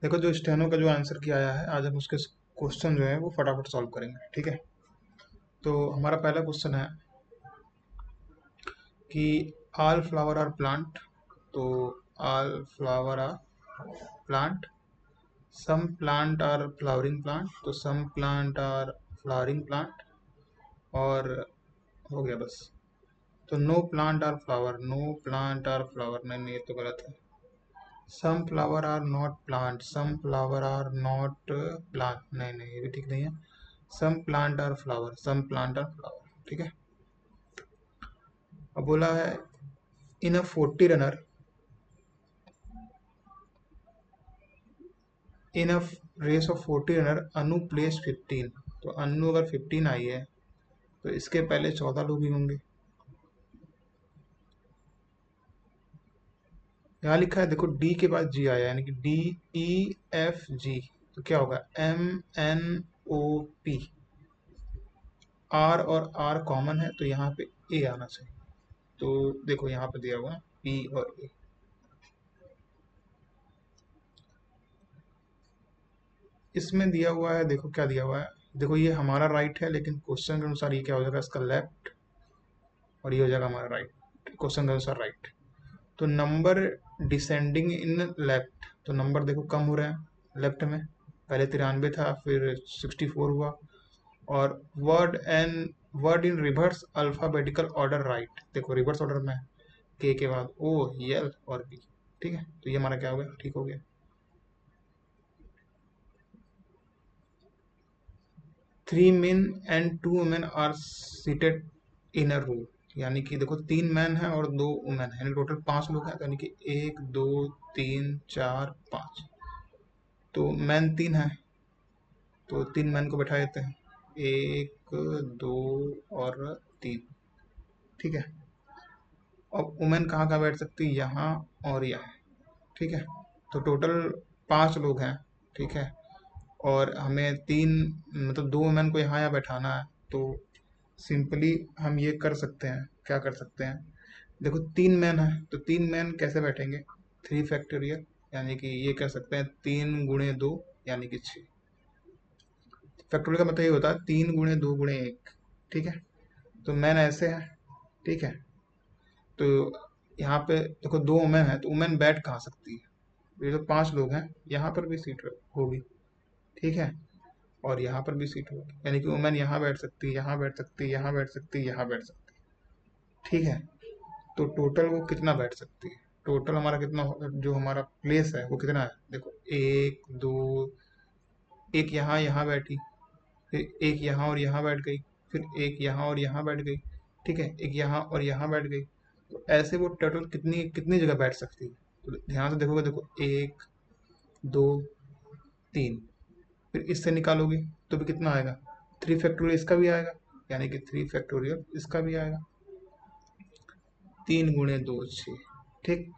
देखो, जो स्टेनो का जो आंसर किया आया है, आज हम उसके क्वेश्चन जो है वो फटाफट सॉल्व करेंगे। ठीक है, तो हमारा पहला क्वेश्चन है कि ऑल फ्लावर आर प्लांट। तो all flower are plant, some plant are flowering plant, तो some plant are flowering plant. और हो गया बस। तो no plant are flower, no plant are flower, नहीं नहीं, ये तो गलत है। Some flower are not plant, some flower are not plant, नहीं नहीं, ये भी ठीक नहीं है। Some plant are flower, some plant are flower. ठीक है, अब बोला है in a 40 runner, in a race of 40 runner Anu place 15। तो अनु अगर 15 आई है तो इसके पहले 14 लोग ही होंगे। यहाँ लिखा है, देखो डी के बाद जी आया, यानी कि डी ई एफ जी। तो क्या होगा, M N O P. R और आर कॉमन है तो यहाँ पे ए आना चाहिए। तो देखो यहाँ पे दिया हुआ है पी और ए। इसमें दिया हुआ है, देखो क्या दिया हुआ है। देखो ये हमारा राइट है, लेकिन क्वेश्चन के अनुसार ये क्या हो जाएगा, इसका लेफ्ट, और ये हो जाएगा हमारा राइट। क्वेश्चन के अनुसार राइट। तो नंबर डिसेंडिंग इन लेफ्ट, तो नंबर देखो कम हो रहे हैं लेफ्ट में। पहले 93 था, फिर 64 हुआ। और word in reverse alphabetical order right, देखो रिवर्स ऑर्डर में के बाद ओ, एल और बी। ठीक है, तो ये हमारा क्या हो गया, ठीक हो गया। 3 men and 2 women are seated in a row. यानी कि देखो 3 मैन है और 2 वुमेन है, यानी टोटल 5 लोग हैं। तो यानी कि 1 2 3 4 5। तो मैन 3 है, तो 3 मैन को बैठा देते हैं, 1 2 और 3। ठीक है, अब वुमेन कहाँ कहाँ बैठ सकती है, यहाँ और यहाँ। ठीक है, तो टोटल 5 लोग हैं। ठीक है, और हमें तीन, मतलब 2 वुमेन को यहाँ यहाँ बैठाना है। तो सिंपली हम ये कर सकते हैं, क्या कर सकते हैं, देखो 3 मैन है तो 3 मैन कैसे बैठेंगे, 3 फैक्टोरियल। यानी कि ये कह सकते हैं 3 गुणे 2, यानी कि 6। फैक्टोरियल का मतलब ये होता है 3 गुणे 2 गुणे 1। ठीक है, तो मैन ऐसे है। ठीक है, तो यहाँ पे देखो 2 वुमेन है, तो वुमेन बैठ कहाँ सकती है, ये तो 5 लोग हैं, यहाँ पर भी सीट होगी। ठीक है, और यहाँ पर भी सीट होगी, यानी कि वुमेन यहाँ बैठ सकती है, यहाँ बैठ सकती है, यहाँ बैठ सकती है, यहाँ बैठ सकती है। ठीक है, तो टोटल वो कितना बैठ सकती है, टोटल हमारा कितना जो हमारा प्लेस है वो कितना है, देखो 1 2, एक यहाँ यहाँ बैठी, फिर एक यहाँ और यहाँ बैठ गई, फिर एक यहाँ और यहाँ बैठ गई। ठीक है, एक यहाँ और यहाँ बैठ गई। तो ऐसे वो टोटल कितनी कितनी जगह बैठ सकती है, तो ध्यान से देखोगे, देखो 1 2 3, फिर इससे निकालोगे तो भी कितना आएगा, 3 फैक्टोरियल इसका भी आएगा, यानी कि 3 फैक्टोरियल इसका भी आएगा। 3 गुणे 2 6। ठीक,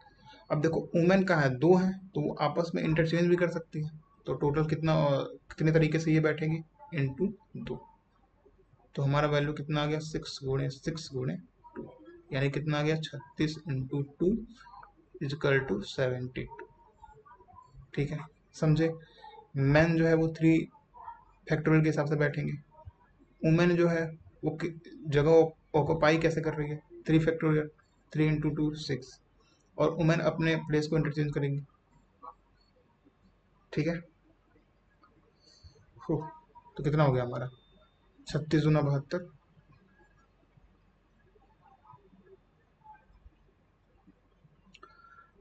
अब देखो वुमेन का है 2 है, तो वो आपस में इंटरचेंज भी कर सकती है। तो टोटल कितना, कितने तरीके से ये बैठेंगे, × 2। तो हमारा वैल्यू कितना आ गया, 6 गुणे 2, यानी कितना आ गया, 36 × 2 = 72। ठीक है, समझे। मैन जो है वो 3 फैक्टोरियल के हिसाब से बैठेंगे। वुमेन जो है वो जगह ऑक्यूपाई कैसे कर रही है, 3 फैक्टोरियल, 3 × 2 6। और वुमेन अपने प्लेस को इंटरचेंज करेंगी। ठीक है, तो कितना हो गया हमारा, 36 × 2 = 72।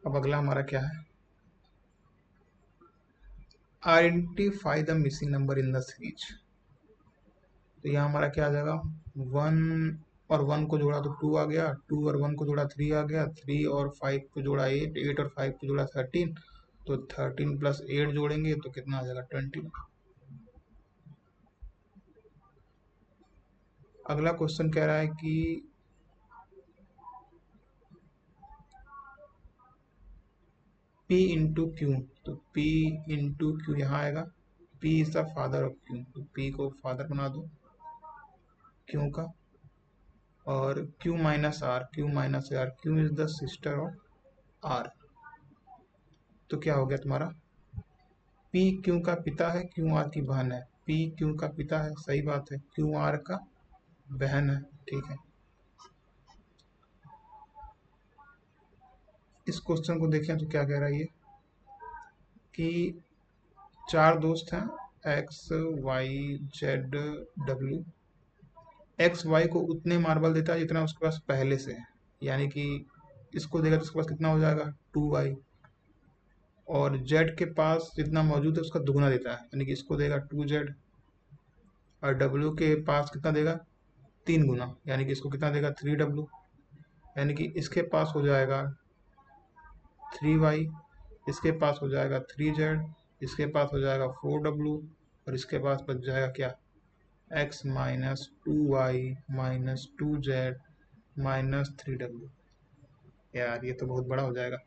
अब अगला हमारा क्या है, identify the missing number in the series. तो यहाँ हमारा क्या आ जाएगा, 1 और 1 को जोड़ा तो 2 आ गया, 2 और 1 को जोड़ा 3 आ गया, 3 और 5 को जोड़ा 8, 8 और 5 को जोड़ा 13। तो 13 + 8 जोड़ेंगे तो कितना आ जाएगा, 20। अगला क्वेश्चन कह रहा है कि P इंटू क्यू। तो P इंटू क्यू यहाँ आएगा, P is the father of Q, तो P को फादर बना दो क्यू का। और Q minus R, Q minus R, Q is the sister of R. तो क्या हो गया तुम्हारा, पी क्यू का पिता है, क्यू आर की बहन है। पी क्यू का पिता है, सही बात है, क्यू आर का बहन है, ठीक है। इस क्वेश्चन को देखें तो क्या कह रहा है ये कि 4 दोस्त हैं, X Y Z W. X Y को उतने मार्बल देता है जितना उसके पास पहले से है, यानी कि इसको देगा तो उसके पास कितना हो जाएगा, 2y। और जेड के पास जितना मौजूद है उसका दुगना देता है, यानी कि इसको देगा 2z। और डब्ल्यू के पास कितना देगा, 3 गुना, यानी कि इसको कितना देगा, 3w। यानी कि इसके पास हो जाएगा 3y, इसके पास हो जाएगा 3z, इसके पास हो जाएगा 4w, और इसके पास बच जाएगा क्या, x minus 2y minus 2z minus 3w। यार ये तो बहुत बड़ा हो जाएगा।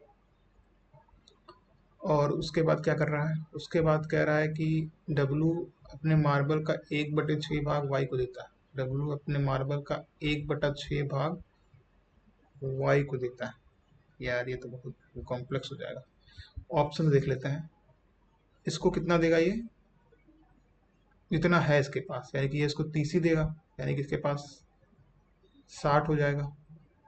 और उसके बाद क्या कर रहा है, उसके बाद कह रहा है कि W अपने मार्बल का 1/6 भाग Y को देता है। W अपने मार्बल का 1/6 भाग Y को देता है। यार ये तो बहुत कॉम्प्लेक्स हो जाएगा। ऑप्शन देख लेते हैं। इसको कितना देगा ये, जितना है इसके पास, यानी कि ये इसको 30 ही देगा, यानी कि इसके पास 60 हो जाएगा।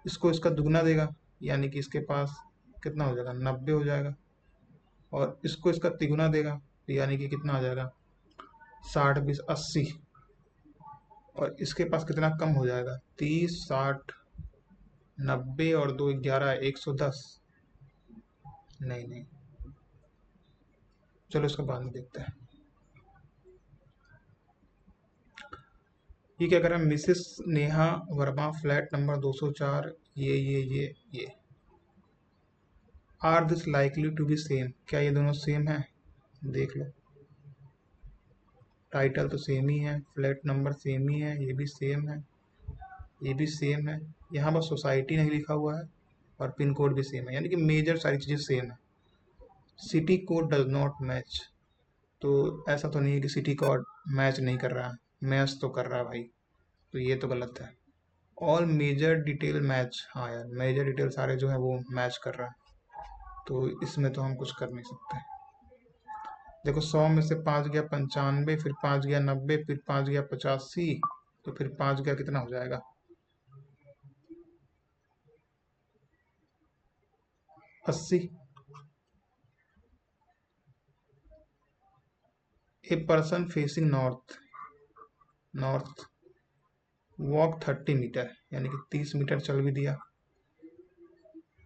इसको इसका दुगना देगा, यानी कि इसके पास कितना हो जाएगा, 90 हो जाएगा। और इसको इसका तिगुना देगा, यानी कि कितना आ जाएगा, 60 20 80। और इसके पास कितना कम हो जाएगा, 30 60 90 और 2 11 110। नहीं नहीं, चलो इसका बाद में देखते हैं। ये क्या कर रहा है, Mrs Neha Verma flat number 204, ये are this likely to be same. क्या ये दोनों सेम है, देख लो। टाइटल तो सेम ही है, फ्लैट नंबर सेम ही है, ये भी सेम है, ये भी सेम है। यहाँ बस सोसाइटी नहीं लिखा हुआ है, और पिन कोड भी सेम है, यानी कि मेजर सारी चीज़ें सेम है। City code does not match, तो ऐसा तो नहीं है कि सिटी कोड मैच नहीं कर रहा है, मैच तो कर रहा है भाई, तो ये तो गलत है। ऑल मेजर डिटेल मैच, हाँ यार मेजर डिटेल सारे जो है वो मैच कर रहा है, तो इसमें तो हम कुछ कर नहीं सकते। देखो 100 में से 5 गया 95, फिर 5 गया 90, फिर 5 गया 85, तो फिर 5 गया कितना हो जाएगा, 80। A person facing north, north walk 30 metre, यानी कि 30 मीटर चल भी दिया।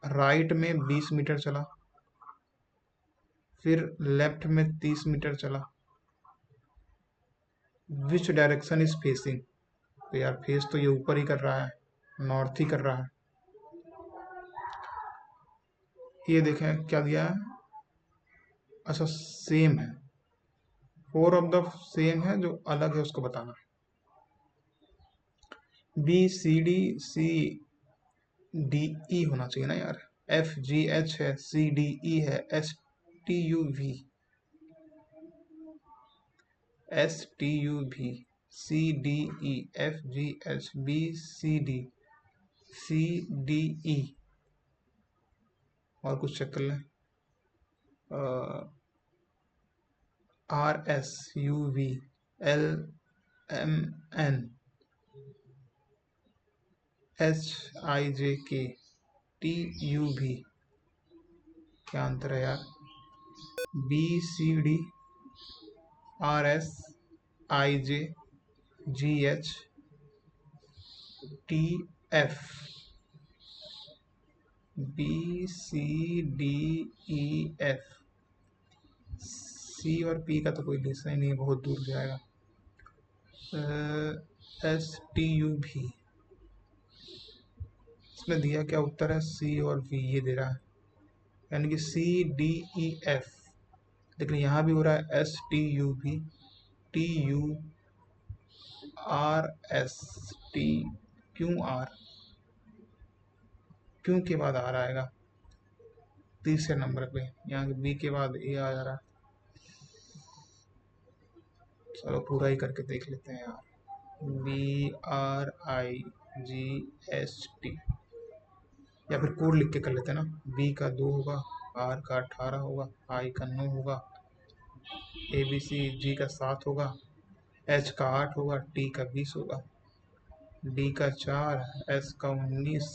राइट में 20 मीटर चला, फिर लेफ्ट में 30 मीटर चला। विच डायरेक्शन इज फेसिंग, तो यार फेस तो ये ऊपर ही कर रहा है, नॉर्थ ही कर रहा है। ये देखें क्या दिया है, अच्छा सेम है, 4 ऑफ द सेम है, जो अलग है उसको बताना। B C D C D E होना चाहिए ना यार, एफ जी एच है, सी डी ई है, S T U V C D E F G H B C D E. और कुछ चेक कर लें, R S U V L M N H I J K T U V. क्या अंतर है यार, B C D R S I J G H T F, B C D E F. C और P का तो कोई list ही नहीं है, बहुत दूर जाएगा। एस टी यू भी, इसमें दिया क्या उत्तर है, सी और वी ये दे रहा है, यानी कि सी डी ई एफ। लेकिन यहाँ भी हो रहा है एस टी यू भी T U R S T, क्यों आर, क्यों के बाद आ आएगा तीसरे नंबर पे, यहाँ बी के बाद ए आ जा रहा है। चलो पूरा ही करके देख लेते हैं यार, B R I G S T, या फिर कोड लिख के कर लेते हैं ना। बी का 2 होगा, आर का 18 होगा, आई का 9 होगा, ABC G का 7 होगा, H का 8 होगा, T का 20 होगा, D का 4, S का 19,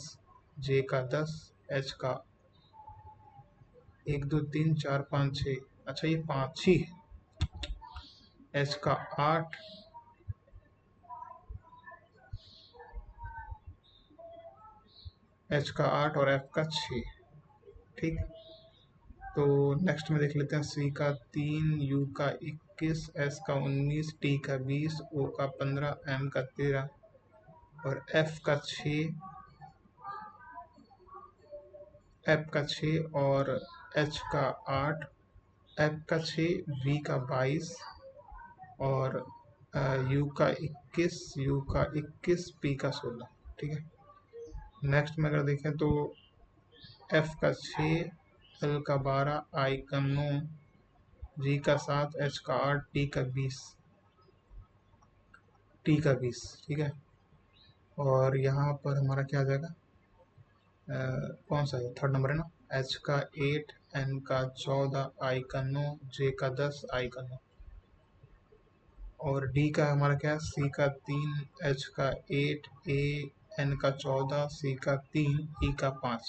J का 10, H का 1 2 3 4 5 6, अच्छा ये 5 ही है, H का 8, H का 8 और F का 6। ठीक, तो नेक्स्ट में देख लेते हैं C का 3, U का 21, S का 19, T का 20, O का 15, M का 13 और F का 6, और H का 8, F का 6, V का 22 और U का 21, P का 16। ठीक है, नेक्स्ट में अगर देखें तो F का 6, L का 12, I का 9, G का 7, H का 8, T का 20। ठीक है, और यहाँ पर हमारा क्या आ जाएगा, कौन सा है, थर्ड नंबर है ना, H का 8, N का 14, I का 9, J का 10, I का 9 और D का हमारा क्या है, C का 3, H का 8, A N का 14, C का 3, E का 5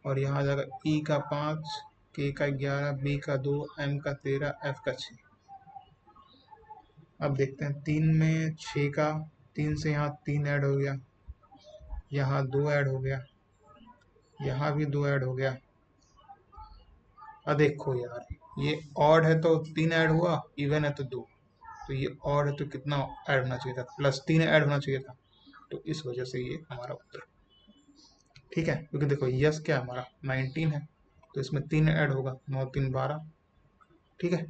और यहाँ आ जाएगा E का 5, K का 11, B का 2, M का 13, F का 6। अब देखते हैं 3 में 6 का, 3 से यहाँ 3 ऐड हो गया, यहाँ 2 ऐड हो गया, यहाँ भी 2 ऐड हो गया। अब देखो यार, ये ऑड है तो 3 ऐड हुआ, इवन है तो 2, तो ये ऑड है तो कितना ऐड होना चाहिए था, +3 ऐड होना चाहिए था, तो इस वजह से ये हमारा उत्तर। ठीक है, क्योंकि देखो यस क्या हमारा 19 है, तो इसमें 3 ऐड होगा, 9 3 12। ठीक है,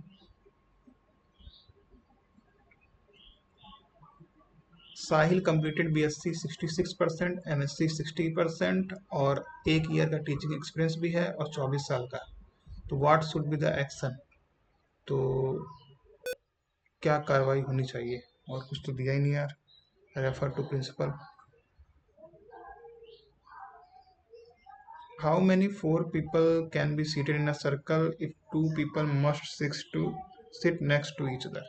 साहिल कंप्लीटेड BSc 66%, MSc 60% और 1 ईयर का टीचिंग एक्सपीरियंस भी है और 24 साल का। तो what should be the action, तो क्या कार्रवाई होनी चाहिए, और कुछ तो दिया ही नहीं यार, refer to principal. How many 4 people can be seated in a circle if 2 people must sit next to each other,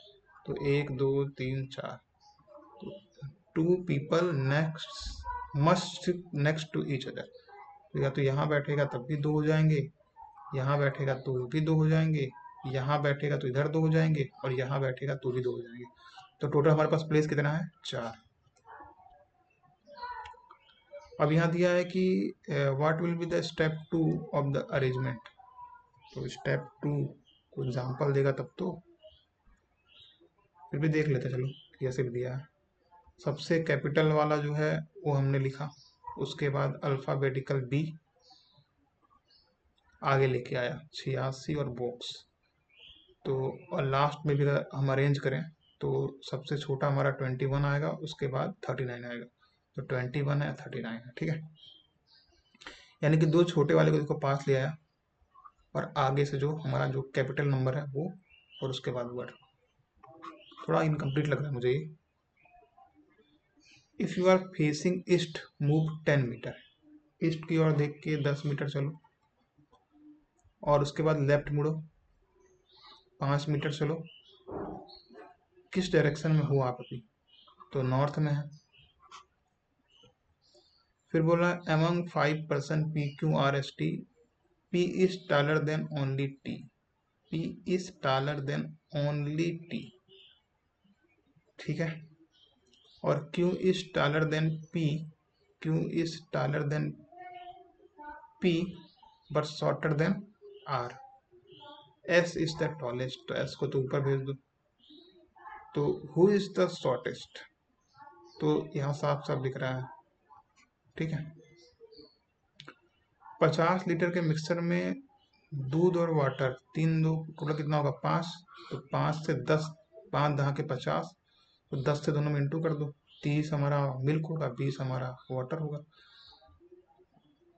तो 1 2 3 4, तो 2 people must sit next to each other, तो या तो यहाँ बैठेगा तब भी 2 हो जाएंगे, यहाँ बैठेगा तो भी 2 हो जाएंगे, यहाँ बैठेगा तो इधर 2 हो जाएंगे और यहाँ बैठेगा तो भी 2 हो जाएंगे, तो टोटल हमारे पास प्लेस कितना है, 4। अब यहाँ दिया है कि what will be the step 2 of the arrangement, तो स्टेप 2 को एग्जाम्पल देगा तब तो, फिर भी देख लेते चलो कैसे भी दिया है। सबसे कैपिटल वाला जो है वो हमने लिखा, उसके बाद अल्फ़ाबेटिकल B आगे लेके आया 86 और बॉक्स, तो और लास्ट में भी अगर हम अरेंज करें तो सबसे छोटा हमारा 21 आएगा, उसके बाद 39 आएगा, तो 21 है 39 है। ठीक है, यानी कि 2 छोटे वाले को देखो पास ले आया और आगे से जो हमारा जो कैपिटल नंबर है वो, और उसके बाद वर्ड, थोड़ा इनकम्प्लीट लग रहा है मुझे ये। If you are facing east move 10 metre, east की ओर देख के 10 मीटर चलो, और उसके बाद लेफ्ट मुड़ो 5 मीटर चलो, किस डायरेक्शन में हो आप अभी, तो नॉर्थ में है। फिर बोला among 5% PQRST, P is taller than only T, P is taller than only T। ठीक है, और Q is taller than P, Q is taller than P but shorter than R, S is the tallest, तो S को तो ऊपर भेज दो, तो who is the shortest, तो यहाँ साफ साफ दिख रहा है। ठीक है, 50 लीटर के मिक्सर में दूध और वाटर, 3 2 टोटल कितना होगा 5, तो 5 से 10, 5 दहा के 50, तो 10 से दोनों में इंटू कर दो, 30 हमारा मिल्क होगा, 20 हमारा वाटर होगा।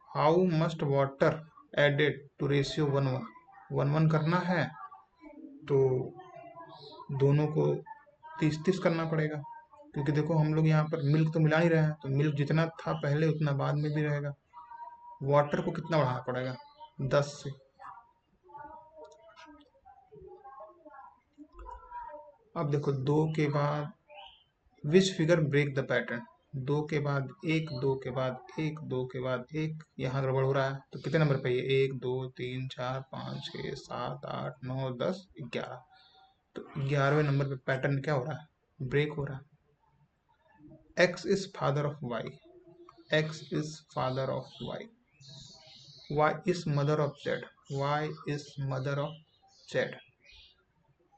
How must water added to ratio 1:1 करना है, तो दोनों को 30-30 करना पड़ेगा, क्योंकि देखो हम लोग यहाँ पर मिल्क तो मिला नहीं रहे हैं, तो मिल्क जितना था पहले उतना बाद में भी रहेगा। वाटर को कितना बढ़ाना पड़ेगा, 10 से, अब देखो दो के बाद which figure break the pattern, दो के बाद एक, दो के बाद एक, दो के बाद एक, यहाँ गड़बड़ हो रहा है। तो कितने नंबर पे ये, एक दो तीन चार पाँच छः सात आठ नौ दस ग्यारह। तो 11वें नंबर पे पैटर्न क्या हो रहा है, ब्रेक हो रहा है। X is father of Y, X is father of Y, Y is mother of Z, Y is mother of Z.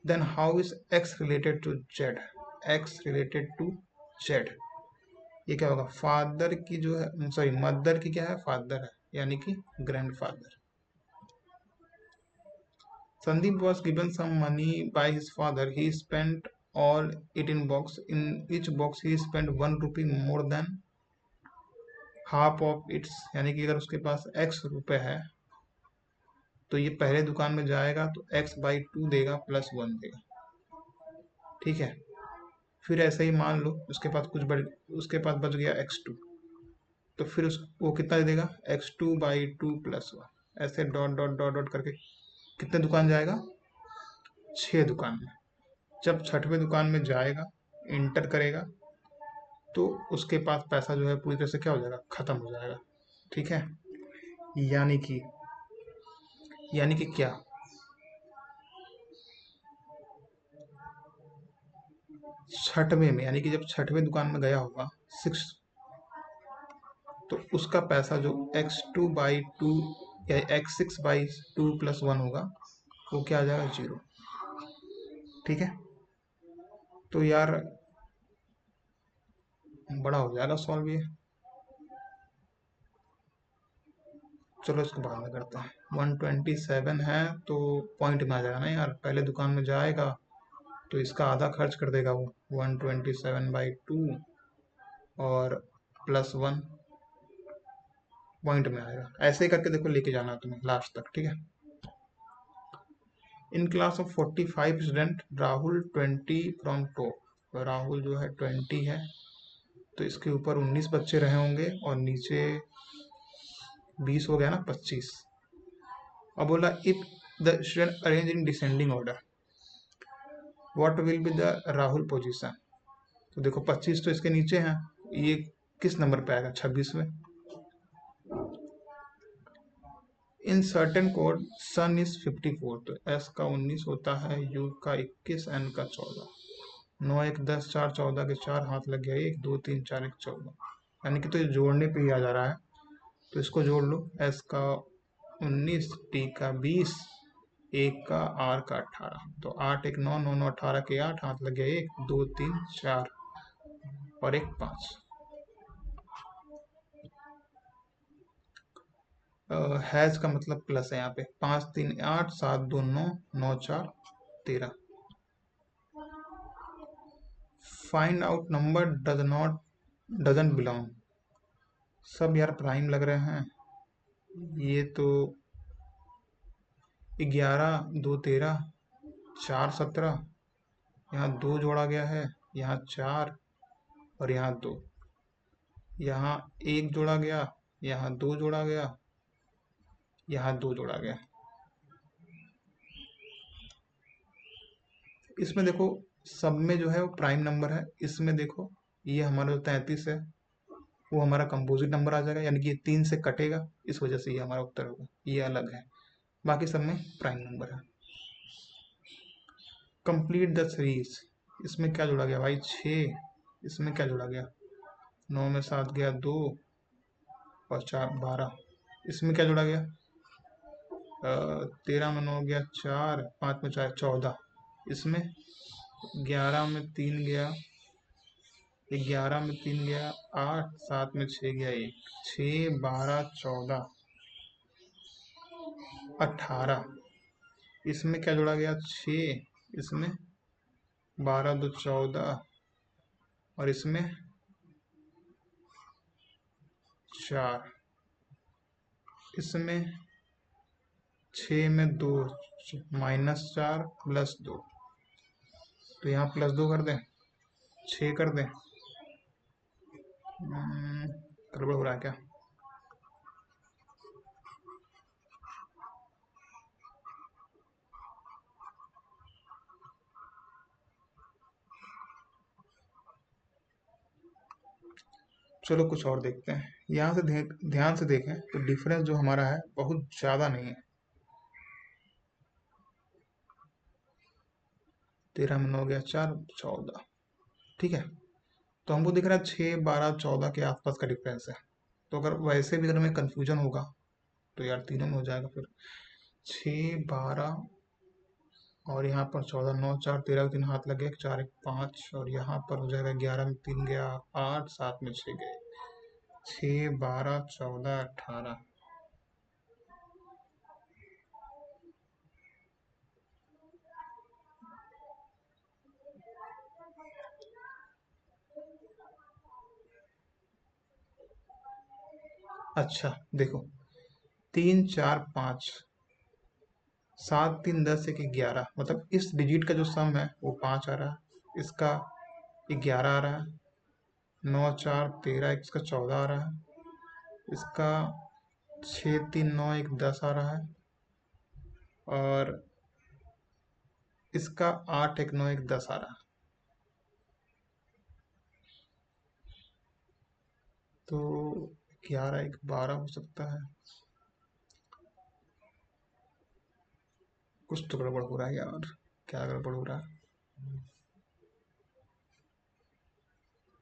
Then how is X related to Z, X related to Z. ये क्या होगा, father की जो है, sorry mother की क्या है, father है, यानी कि grandfather. Sandeep was given some money by his father. He spent all it in box. In each box he spent 1 rupee more than half of its. यानी कि अगर उसके पास x रुपए है तो ये पहले दुकान में जाएगा तो x/2 देगा प्लस 1 देगा, ठीक है। फिर ऐसे ही मान लो उसके पास उसके पास बच गया x2, तो फिर वो कितना दे देगा, x2/2 प्लस 1। ऐसे डॉट डॉट डॉट डॉट करके कितने दुकान जाएगा, 6 दुकान में। जब छठवें दुकान में जाएगा, इंटर करेगा, तो उसके पास पैसा जो है पूरी तरह से क्या हो जाएगा, खत्म हो जाएगा, ठीक है। यानी कि क्या, छठवें में, यानी कि जब छठवें दुकान में गया होगा 6, तो उसका पैसा जो x2/2 या x6/2 प्लस 1 होगा, वो क्या आ जाएगा, 0, ठीक है। तो यार बड़ा हो जाएगा सॉल्व ये। चलो इसको बाद में करते हैं। 127 है तो पॉइंट में आ जाएगा ना यार, पहले दुकान में जाएगा तो इसका आधा खर्च कर देगा वो, 127/2 और प्लस 1 पॉइंट में आएगा। ऐसे ही करके देखो लेके जाना तुम्हें लास्ट तक, ठीक है। In class of 45 student, Rahul 20 from top. Rahul जो है 20 है, तो इसके ऊपर 19 बच्चे रहे होंगे और नीचे 20 हो गया ना, 25। अब बोला if the student arrange in descending order, what will be the Rahul position. तो देखो 25 तो इसके नीचे हैं, ये किस नंबर पे आएगा, 26वें। In certain code sun is 54, तो एस का 19 होता है, यू का 21, एन का 14। 9 1 10 4 14 के 4 हाथ लग गया, 1 2 3 4 1 14, यानी कि तो ये जोड़ने पे ही आ जा रहा है। तो इसको जोड़ लो, एस का 19, टी का 20, एक का, आर का 18। तो 8 1 9 9 9 18 के 8 हाथ लग गया, 1 2 3 4 और एक 5। हैज का मतलब प्लस है यहाँ पे, 5 3 8 7 2 9 9 4 13। Find out number doesn't belong. सब यार प्राइम लग रहे हैं। ये तो 11 2 13 4 17, यहाँ 2 जोड़ा गया है, यहाँ 4 और यहाँ 2, यहाँ 1 जोड़ा गया, यहाँ 2 जोड़ा गया, यहाँ 2 जोड़ा गया। इसमें देखो सब में जो है वो प्राइम नंबर है। इसमें देखो ये हमारा जो 33 है वो हमारा कंपोजिट नंबर आ जाएगा, यानी कि ये 3 से कटेगा, इस वजह से ये हमारा उत्तर होगा, ये अलग है। बाकी सब में प्राइम नंबर है। कंप्लीट द सीरीज, इसमें क्या जोड़ा गया भाई, 6। इसमें क्या जोड़ा गया, 9 में 7 गया 2 और 4 12। इसमें क्या जोड़ा गया, 13 में 9 गया 4, 5 में 4 14। इसमें 11 में 3 गया, 11 में 3 गया 8, 7 में 6 गया 1, 6 12 14 18। इसमें क्या जोड़ा गया, 6। इसमें 12 2 14 और इसमें 4। इसमें 6 में 2, -4 +2, तो यहाँ +2 कर दें, 6 कर दें। गड़बड़ हो रहा है क्या, चलो कुछ और देखते हैं। यहाँ से ध्यान से देखें तो डिफरेंस जो हमारा है बहुत ज़्यादा नहीं है। 13 में 9 गया 4, 14। ठीक है, तो हमको दिख रहा है 6, 12, 14 के आसपास का डिफरेंस है। तो अगर वैसे भी अगर हमें कन्फ्यूजन होगा तो यार तीनों में हो जाएगा फिर। 6, 12 और यहाँ पर 14, 9, 4, 13 तीन हाथ लगे, 4, 1, 5 और यहाँ पर हो जाएगा 11 में 3 गया 8, 7 में 6 गए। 6, 12, 14, 18। अच्छा देखो, 3, 4, 5, 7, 3, 10, 1, 11, मतलब इस डिजिट का जो सम है वो 5 आ रहा है, इसका 11 आ रहा है, 9, 4, 13, इसका 14 आ रहा है, इसका 6, 3, 9, 1, 10 आ रहा है, और इसका 8, 1, 9, 1, 10 आ रहा है। तो 11, 1, 12 हो सकता है। कुछ तो गड़बड़ हो रहा है यार, क्या गड़बड़ हो रहा है?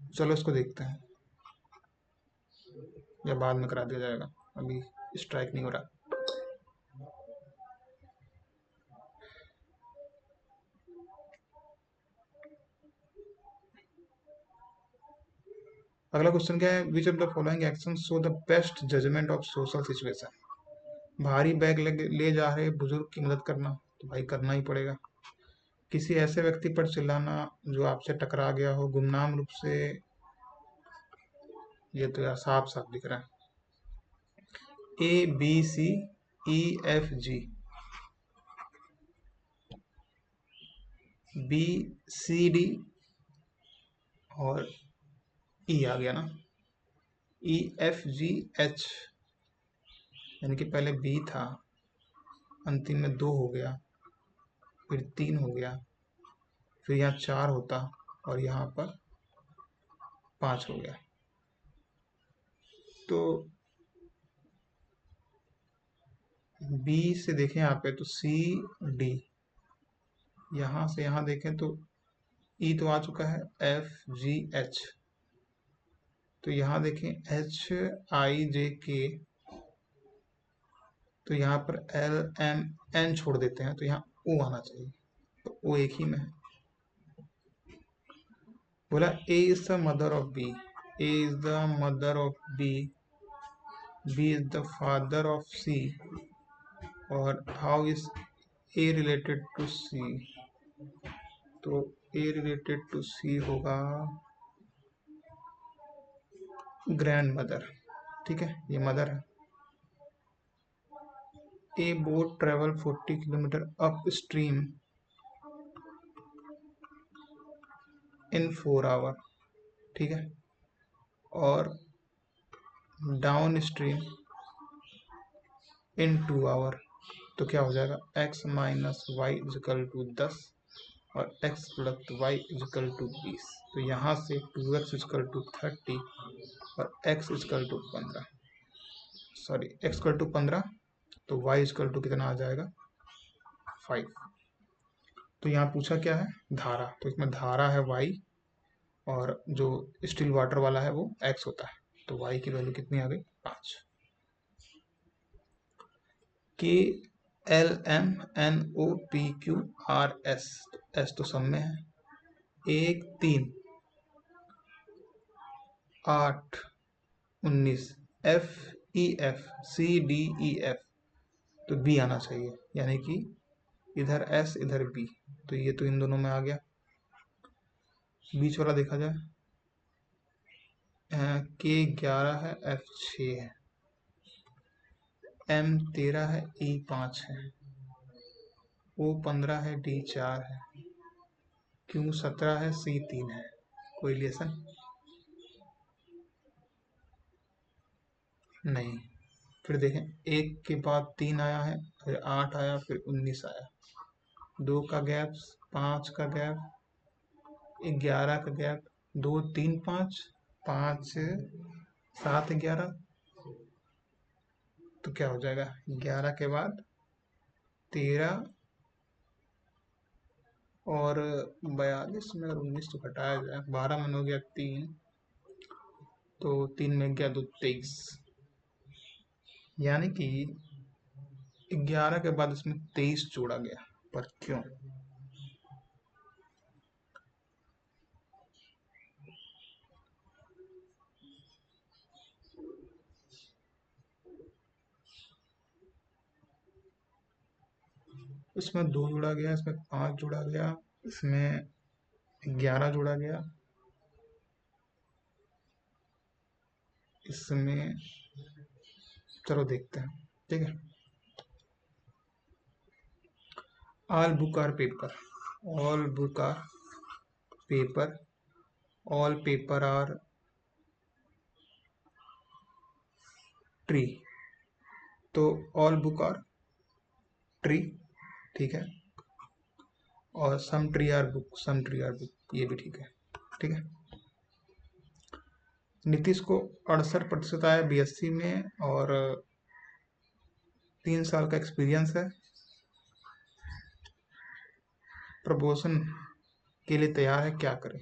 चलो इसको देखते हैं, या बाद में करा दिया जाएगा, अभी स्ट्राइक नहीं हो रहा। अगला क्वेश्चन क्या है? Which of the following action show the best judgement of social situation. भारी बैग ले जा रहे बुजुर्ग की मदद करना, तो भाई करना ही पड़ेगा। किसी ऐसे व्यक्ति पर चिल्लाना जो आपसे टकरा गया हो गुमनाम रूप से, ये तो यार साफ साफ दिख रहा है। A B C E F G, B C D और ई आ गया ना, ई एफ जी एच, यानी कि पहले बी था, अंतिम में 2 हो गया, फिर 3 हो गया, फिर यहाँ 4 होता और यहाँ पर 5 हो गया। तो बी से देखें यहाँ पे तो सी डी, यहाँ से यहाँ देखें तो ई तो आ चुका है, एफ जी एच, तो यहाँ देखें एच आई जे के, तो यहाँ पर एल एम एन छोड़ देते हैं तो यहाँ ओ आना चाहिए, तो ओ एक ही में है। बोला A is the mother of B, A is the mother of B, B is the father of C, और how is A related to C, तो ए रिलेटेड टू सी होगा ग्रैंड मदर। ठीक है, ये मदर है। A boat travel 40 kilometre up stream in 4 hour. ठीक है, और डाउन स्ट्रीम इन 2 आवर। तो क्या हो जाएगा, x minus Y equal to 10 और x plus Y equal to 20। तो यहाँ से 2x इजकल टू 30 और x इजकल टू 15, सॉरी x इजकल टू 15, तो y इजकल टू कितना आ जाएगा 5। तो यहाँ पूछा क्या है, धारा, तो इसमें धारा है y और जो स्टिल वाटर वाला है वो x होता है, तो y की वैल्यू कितनी आ गई 5। K L M N O P Q R S, S तो सब में है, 1, 3, 8, 19, F E F C D E F, तो बी आना चाहिए, यानी कि इधर एस इधर बी, तो ये तो इन दोनों में आ गया। बीच वाला देखा जाए, के 11 है, एफ 6 है, एम 13 है, ई 5 है, ओ 15 है, डी 4 है, क्यू 17 है, सी 3 है। कोई रिलेशन नहीं। फिर देखें, 1 के बाद 3 आया है, फिर 8 आया, फिर 19 आया, 2 का गैप, 5 का गैप, 11 का गैप, 2, 3, 5, 5 7 11, तो क्या हो जाएगा? 11 के बाद 13 और 42 में अगर 19 तो घटाया जाए, 12 मन हो गया 3, तो 3 में गया 2 23, यानी कि 11 के बाद इसमें 23 जोड़ा गया। पर क्यों? इसमें 2 जोड़ा गया, इसमें 5 जोड़ा गया, इसमें 11 जोड़ा गया, इसमें, चलो देखते हैं। ठीक है, all book are paper, all book are paper, all paper are tree, तो ऑल बुक आर ट्री, ठीक है, और some tree are book, some tree are book, ये भी ठीक है। ठीक है, नीतीश को 68% आया बीएससी में और 3 साल का एक्सपीरियंस है, प्रमोशन के लिए तैयार है, क्या करें?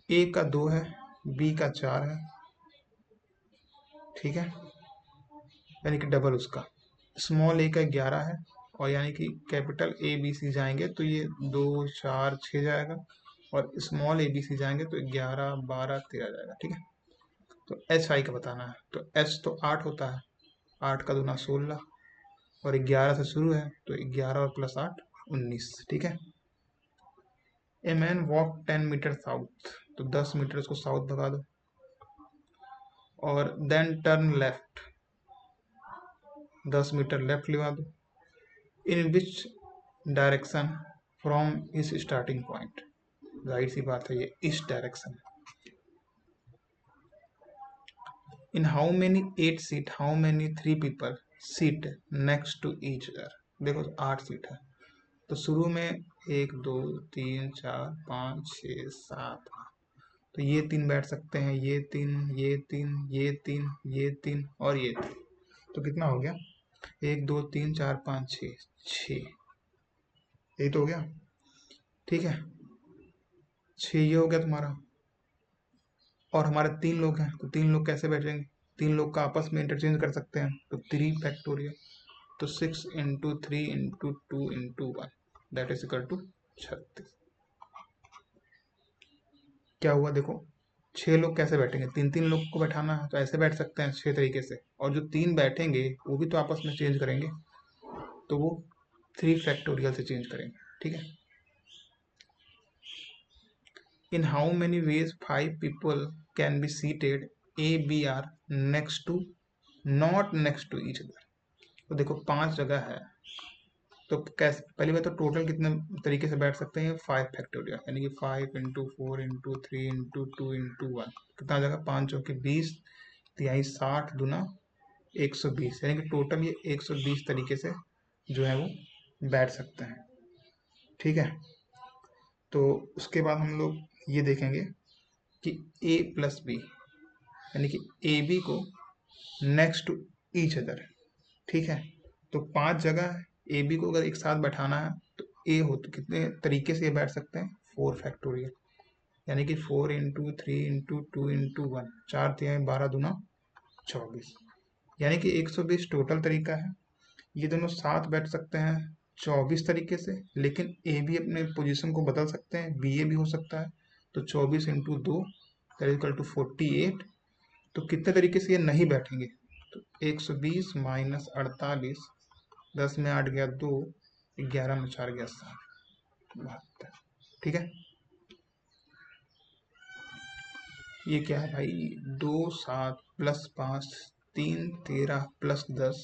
ए का 2 है, बी का 4 है, ठीक है, यानी कि डबल उसका। स्मॉल ए का 11 है, और यानी कि कैपिटल ए बी सी जाएंगे तो ये 2 4 6 जाएगा, और स्मॉल ए बी सी जाएंगे तो 11 12 13 जाएगा। ठीक है, तो एच आई का बताना है, तो एच तो 8 होता है, 8 का दूना 16, और 11 से शुरू है तो 11 और प्लस 8 19। ठीक है, a man walk 10 metre south, तो 10 मीटर उसको साउथ भगा दो, और then turn left, 10 metre left लिवा दो, इन विच डायरेक्शन फ्रॉम इस स्टार्टिंग पॉइंट, जाहिर सी बात है ये इस direction. In how many 8 sit, how many 3 people sit next to each other, देखो 8 सीट है, तो शुरू में 1 2 3 4 5 6 7, तो ये 3 बैठ सकते हैं, ये 3 ये 3 ये 3 ये 3 और ये 3, तो कितना हो गया? 1 2 3 4 5 6, 6, यही तो हो गया। ठीक है, 6 ये हो गया तुम्हारा, और हमारे 3 लोग हैं, तो 3 लोग कैसे बैठेंगे? 3 लोग का आपस में इंटरचेंज कर सकते हैं, तो 3 फैक्टोरियल, तो 6 into 3 into 2 into 1, that is equal to 36। क्या हुआ देखो, 6 लोग कैसे बैठेंगे? 3 3 लोग को बैठाना है तो ऐसे बैठ सकते हैं 6 तरीके से, और जो 3 बैठेंगे वो भी तो आपस में चेंज करेंगे, तो वो 3 फैक्टोरियल से चेंज करेंगे। ठीक है, in how many ways 5 people can be seated A B are next to, not next to each other, तो देखो 5 जगह है, तो कैसे, पहली बात तो टोटल कितने तरीके से बैठ सकते हैं? 5 फैक्टोरियल, यानी कि 5 इंटू 4 इंटू 3 इंटू 2 इंटू 1, कितना जगह? 5 चौके 20, तिहाई 60 दुना 120, यानी कि टोटल ये 120 तरीके से जो है वो बैठ सकते हैं। ठीक है, तो उसके बाद हम लोग ये देखेंगे कि ए प्लस बी, यानी कि ए बी को नेक्स्ट टू ईच अदर, ठीक है, तो 5 जगह है, ए बी को अगर एक साथ बैठाना है तो ए हो तो कितने तरीके से ये बैठ सकते हैं? 4 फैक्टोरियल, यानी कि 4 इंटू 3 इंटू 2 इंटू 1, 4 तिहाई 12 दूना 24, यानी कि 120 टोटल तरीका है। ये दोनों साथ बैठ सकते हैं 24 तरीके से, लेकिन ए भी अपने पोजीशन को बदल सकते हैं, बी ए भी हो सकता है, तो 24 इंटू 2 इक्वल टू 48, तो कितने तरीके से ये नहीं बैठेंगे? तो 120 माइनस 48, 10 में 8 गया 2, 11 में 4 गया 7, 72। ठीक है, ये क्या है भाई? 2 7 प्लस 5 3 13 प्लस 10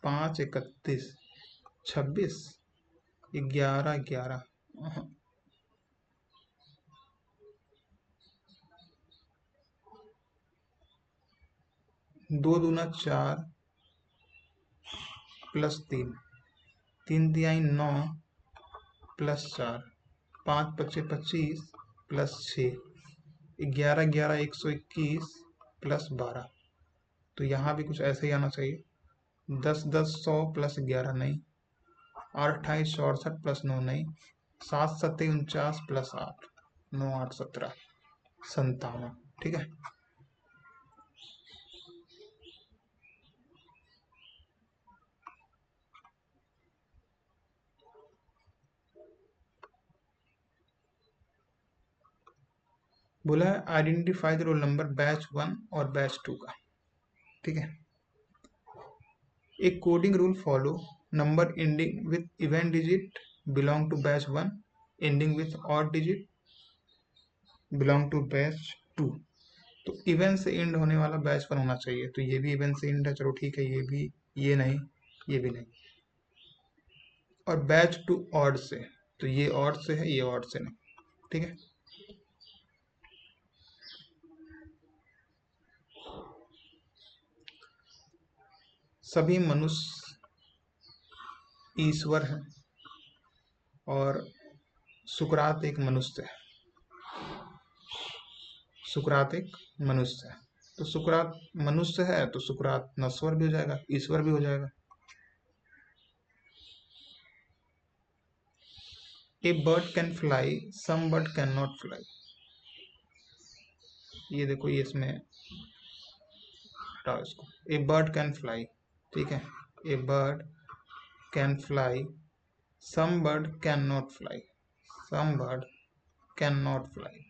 5 31 26 11 11, 2 दूना 4 प्लस 3, 3 तिहाई 9 प्लस 4, 5 पच्चे 25, प्लस 6, 11 11 121 प्लस 12। तो यहाँ भी कुछ ऐसे ही आना चाहिए। 10 10 100 प्लस 11 नहीं, 8 28 64 प्लस 9 नहीं, 7 7 49 प्लस 8, 9 8 17 57। ठीक है, बोला है identify the roll number batch 1 और बैच 2 का। ठीक है, एक coding rule follow, number ending with even digit belong to batch 1, ending with odd digit belong to batch 2। तो इवन से एंड होने वाला बैच 1 होना चाहिए, तो ये भी इवन से एंड है, चलो ठीक है, ये भी, ये नहीं, ये भी नहीं। और बैच 2 ऑड से, तो ये ऑड से है, ये ऑड से नहीं। ठीक है, सभी मनुष्य ईश्वर हैं और सुकरात एक मनुष्य है। सुकरात एक मनुष्य है, तो सुकरात मनुष्य है तो सुकरात नश्वर भी हो जाएगा, ईश्वर भी हो जाएगा। A bird can fly, some bird can not fly. ये देखो, ये इसमें हटाओ इसको। ए बर्ड कैन फ्लाई, ठीक है, a bird can fly, some bird can not fly, some bird can not fly.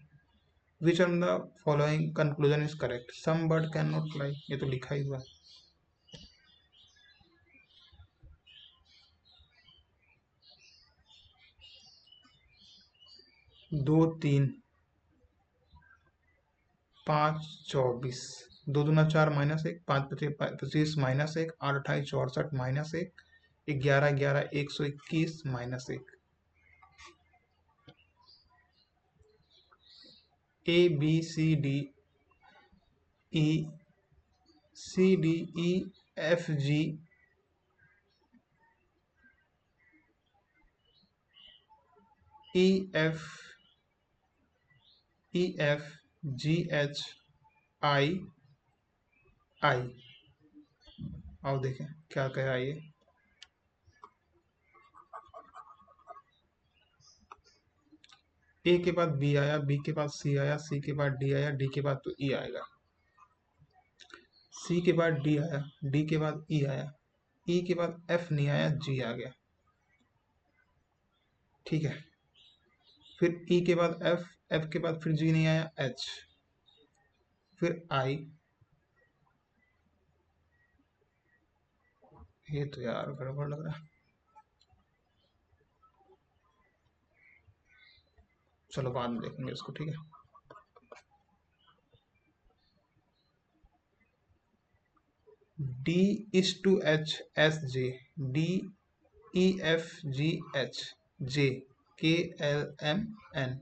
Which of the following conclusion is correct? Some bird can not fly, ये तो लिखा ही हुआ है। 2 3 5 24, 2 दूना 4 -1, 5 25 -1, 8 28 64 -1, 11 11 121 -1। A B C D E, C D E F G, E F G H I I. आओ देखें क्या कह रहा है ये। ए के बाद बी आया, बी के बाद सी आया, सी के बाद डी आया, डी के बाद तो ई आएगा। सी के बाद डी आया, डी के बाद ई आया, ई के बाद एफ नहीं आया, जी आ गया। ठीक है, फिर ई के बाद एफ, एफ के बाद फिर जी नहीं आया, एच, फिर आई। ये तो यार गड़बड़ लग रहा है। चलो बाद में देखेंगे इसको। ठीक है, D is to H as J, D E F G H, J K L M N.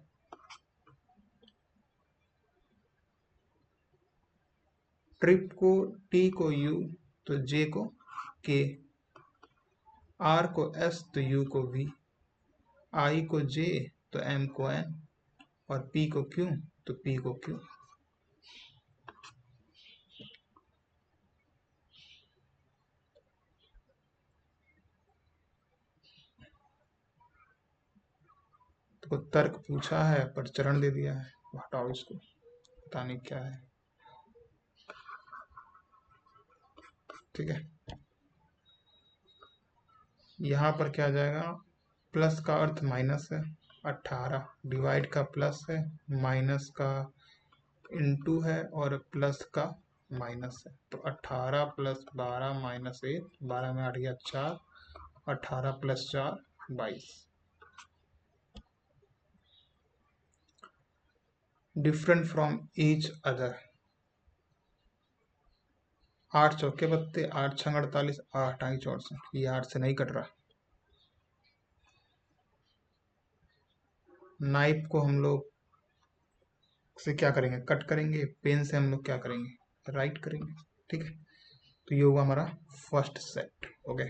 ट्रिप को टी को यू तो जे को के, आर को एस तो यू को वी, आई को जे तो एम को एन, और पी को क्यू तो पी को क्यू। तो तर्क पूछा है पर चरण दे दिया है, हटाओ इसको, पता नहीं क्या है। ठीक है, यहाँ पर क्या आ जाएगा, प्लस का अर्थ माइनस है, 18 डिवाइड का प्लस है, माइनस का इनटू है, और प्लस का माइनस है। तो 18 प्लस 12 -1, 12 में 8 गया 4, 18 plus 4 22। Different from each other, 8 चौके बत्ते, 8 छंग 48, 8 आई 64, ये 8 से नहीं कट रहा। नाइफ को हम लोग से क्या करेंगे, कट करेंगे, पेन से हम लोग क्या करेंगे, राइट करेंगे। ठीक है, तो ये हुआ हमारा फर्स्ट सेट। ओके।